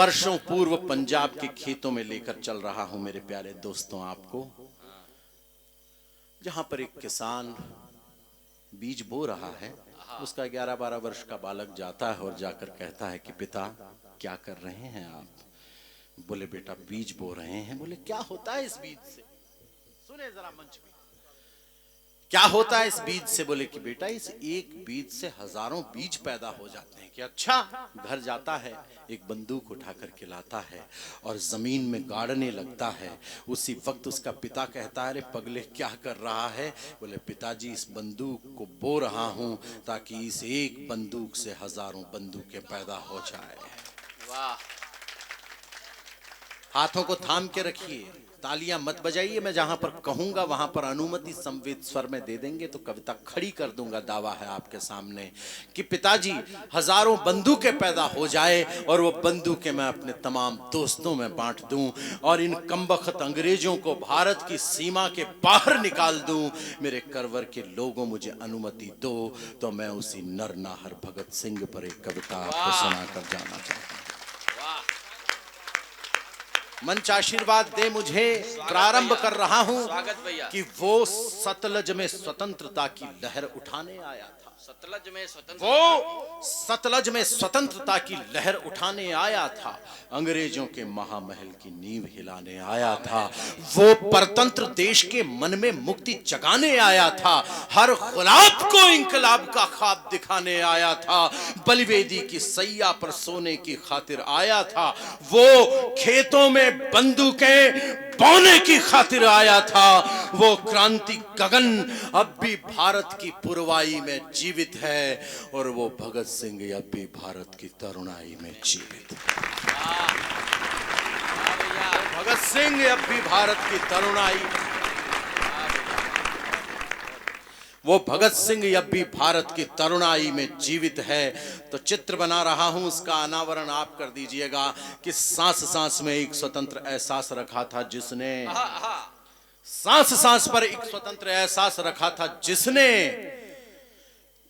वर्षों पूर्व पंजाब के खेतों में लेकर चल रहा हूं मेरे प्यारे दोस्तों आपको, जहां पर एक किसान बीज बो रहा है। उसका 11-12 वर्ष का बालक जाता है और जाकर कहता है कि पिता क्या कर रहे हैं आप? बोले बेटा बीज बो रहे हैं। बोले क्या होता है इस बीज से? सुने जरा मंच में, क्या होता है इस बीज से? बोले कि बेटा इस एक बीज से हजारों बीज पैदा हो जाते हैं। कि अच्छा। घर जाता है, एक बंदूक उठा करके लाता है और जमीन में गाड़ने लगता है। उसी वक्त उसका पिता कहता है अरे पगले क्या कर रहा है? बोले पिताजी इस बंदूक को बो रहा हूं ताकि इस एक बंदूक से हजारों बंदूकें पैदा हो जाए। वाह। हाथों को थाम के रखिए, तालियां मत बजाइए। मैं जहां पर कहूंगा वहां पर अनुमति संवेद स्वर में दे देंगे तो कविता खड़ी कर दूंगा। दावा है आपके सामने कि पिताजी हजारों बंदूकें पैदा हो जाए और वो बंदूकें मैं अपने तमाम दोस्तों में बांट दूं और इन कमबख्त अंग्रेजों को भारत की सीमा के बाहर निकाल दूं। मेरे करवर के लोगों मुझे अनुमति दो तो मैं उसी नरनाहर भगत सिंह पर एक कविता आपको सुनाकर जाना चाहता हूं। मंच आशीर्वाद दे मुझे। प्रारंभ कर रहा हूं कि वो सतलज में स्वतंत्रता की लहर उठाने आया था। वो सतलज में स्वतंत्रता की लहर उठाने आया था। अंग्रेजों के महामहल की नींव हिलाने आया था। वो परतंत्र देश के मन में मुक्ति जगाने आया था। हर गुलाब को इंकलाब का ख्वाब दिखाने आया था। बलिवेदी की सैया पर सोने की खातिर आया था। वो खेतों में बंदूकें बोने की खातिर आया था। वो क्रांति गगन अब भी भारत की पुरवाई में जीवित है और वो भगत सिंह अब भी भारत की तरुणाई में जीवित है। भगत सिंह अब भी भारत की तरुणाई, वो भगत सिंह अब भी भारत की तरुणाई में जीवित है। तो चित्र बना रहा हूं, उसका अनावरण आप कर दीजिएगा कि सांस सांस में एक स्वतंत्र एहसास रखा था जिसने, सांस सांस पर एक स्वतंत्र एहसास रखा था जिसने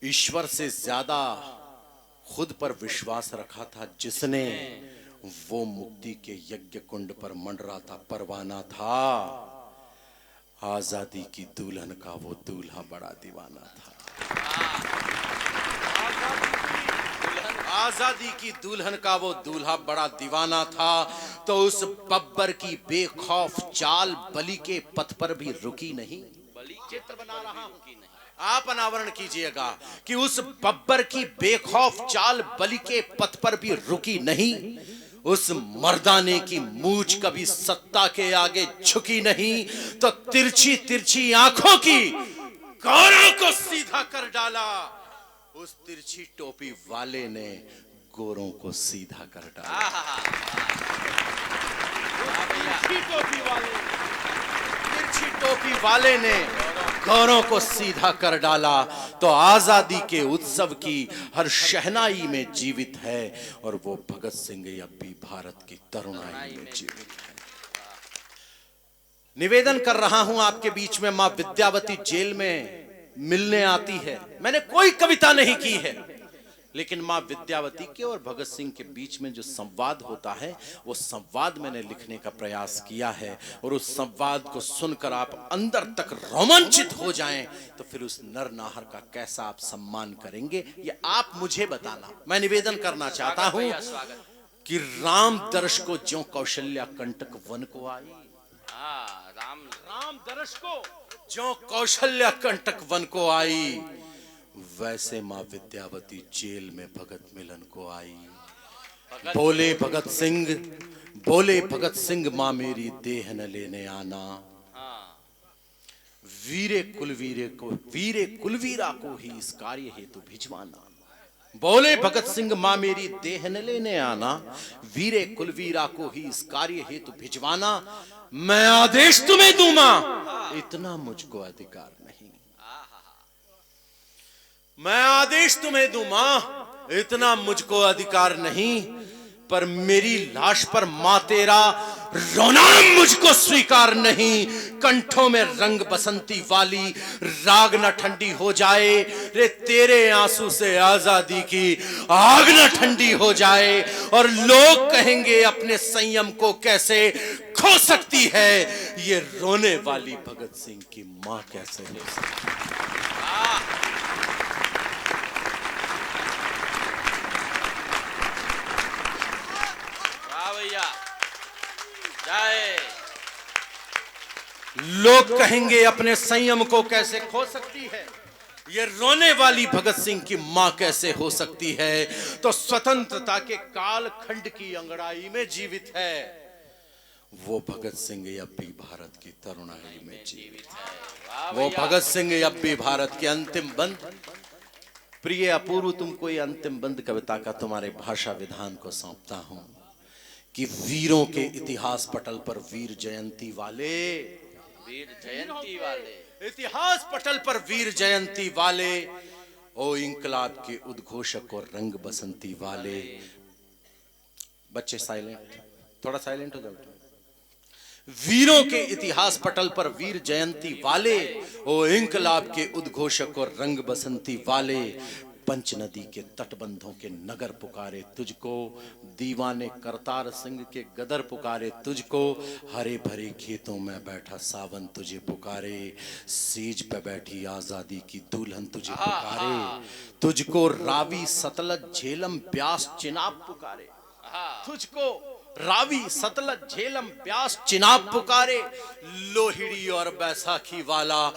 ईश्वर से ज्यादा खुद पर विश्वास रखा था, जिसने वो मुक्ति के यज्ञ कुंड पर मंडराता परवाना था। आजादी की दुल्हन का वो दूल्हा बड़ा दीवाना था। आजादी की दुल्हन का वो दूल्हा बड़ा दीवाना था। तो उस बब्बर की बेखौफ चाल बलि के पथ पर भी रुकी नहीं। चित्र बना रहा हूं, आप अनावरण कीजिएगा कि उस बब्बर की बेखौफ चाल बलि के पथ पर भी रुकी नहीं। उस मर्दाने की मूछ कभी सत्ता के आगे झुकी नहीं। तो तिरछी तिरछी आंखों की गोरों को सीधा कर डाला। उस तिरछी टोपी वाले ने गोरों को सीधा कर डाला। तिरछी टोपी वाले ने गोरों को सीधा कर डाला। तो आजादी के उत्सव की हर शहनाई में जीवित है और वो भगत सिंह अब भी भारत की तरुणाई में जीवित है। निवेदन कर रहा हूं आपके बीच में, मां विद्यावती जेल में मिलने आती है। मैंने कोई कविता नहीं की है, लेकिन मां विद्यावती के और भगत सिंह के बीच में जो संवाद होता है वो संवाद मैंने लिखने का प्रयास किया है। और उस संवाद को सुनकर आप अंदर तक रोमांचित हो जाएं तो फिर उस नरनाहर का कैसा आप सम्मान करेंगे ये आप मुझे बताना। मैं निवेदन करना चाहता हूं कि राम दर्श को ज्यों कौशल्या कंटक वन को आई। राम दर्श को ज्यों कौशल्या कंटक वन को आई, वैसे मां विद्यावती जेल में भगत मिलन को आई। बोले भगत सिंह मां मेरी देह न लेने आना। वीरे कुलवीरा को ही इस कार्य हेतु भिजवाना। बोले भगत सिंह मां मेरी देह न लेने आना। वीरे कुलवीरा को ही इस कार्य हेतु भिजवाना। मैं आदेश तुम्हें दूंगा, इतना मुझको अधिकार नहीं। मैं आदेश तुम्हें दूं मां, इतना मुझको अधिकार नहीं। पर मेरी लाश पर मां तेरा रोना मुझको स्वीकार नहीं। कंठों में रंग बसंती वाली राग न ठंडी हो जाए रे, तेरे आंसू से आजादी की आग न ठंडी हो जाए। और लोग कहेंगे अपने संयम को कैसे खो सकती है ये रोने वाली भगत सिंह की मां कैसे हो सकती है। लोग कहेंगे अपने संयम को कैसे खो सकती है ये रोने वाली भगत सिंह की मां कैसे हो सकती है। तो स्वतंत्रता के कालखंड की अंगड़ाई में जीवित है वो भगत सिंह अब भी भारत की तरुणाई में जीवित है। वो भगत सिंह अब भी भारत के अंतिम बंद। प्रिय अपूर्व, तुमको ये अंतिम बंद कविता का तुम्हारे भाषा विधान को सौंपता हूं कि वीरों के इतिहास पटल पर वीर जयंती वाले, इतिहास पटल पर वीर जयंती वाले, ओ इंकलाब के उद्घोषक और रंग बसंती वाले। बच्चे साइलेंट, थोड़ा साइलेंट हो जाओ। वीरों के इतिहास पटल पर वीर जयंती वाले, ओ इंकलाब के उद्घोषक और रंग बसंती वाले। पंच नदी के तटबंधों के नगर पुकारे तुझको, दीवाने करतार सिंह के गदर पुकारे तुझको। हरे भरे खेतों में बैठा सावन तुझे पुकारे, सीज पे बैठी आजादी की दुल्हन तुझे पुकारे। तुझको रावी सतलज झेलम ब्यास चिनाब पुकारे, तुझको रावी सतलज झेलम ब्यास चिनाब पुकारे। लोहिड़ी और बैसाखी वाला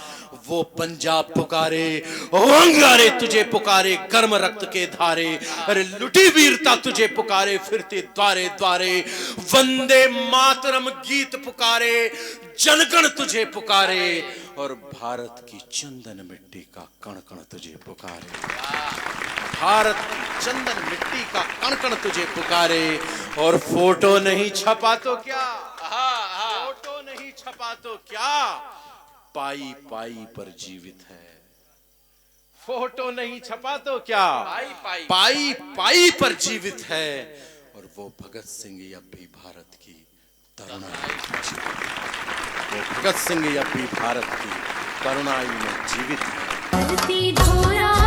वो पंजाब पुकारे, अंगारे तुझे पुकारे गर्म रक्त के धारे। अरे लुटी वीरता तुझे पुकारे फिरते द्वारे द्वारे। वंदे मातरम गीत पुकारे, जनगण तुझे पुकारे। और भारत की चंदन मिट्टी का कण कण तुझे पुकारे, भारत की चंदन मिट्टी का कण कण तुझे पुकारे। और फोटो नहीं छपा तो क्या, फोटो नहीं छपा तो क्या, पाई पाई पर जीवित है। फोटो नहीं छपा तो क्या, पाई पाई पर जीवित है। और वो भगत सिंह अब भी भारत की तरुणाई में जीवित है। वो भगत सिंह अब भी भारत की तरुणाई में जीवित है।